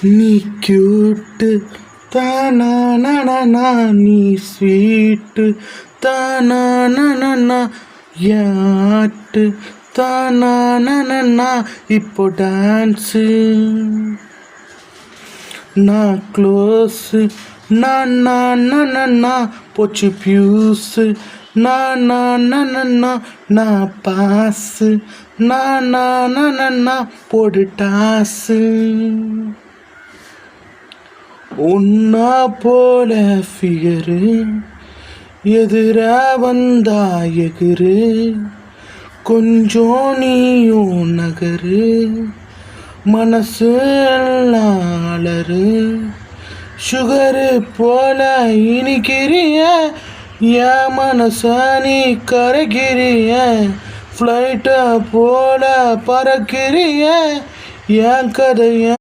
நீ கியூட்டு தானா நீ ஸ்வீட்டு தானா யாட்டு தானா இப்போ டான்ஸு நான் க்ளோஸு நான் போச்சு பியூஸு நான் பாஸு நான் போடு டாஸு உன்னா போல ஃபிகரு எதிரா வந்தா எகுரு கொஞ்சம் நீயும் நகரு மனசு அலறு சுகரு போல இனிக்கிறிய என் மனச நீ கரைக்கிறிய ஃப்ளைட்டை போல பறக்கிறிய என் கதைய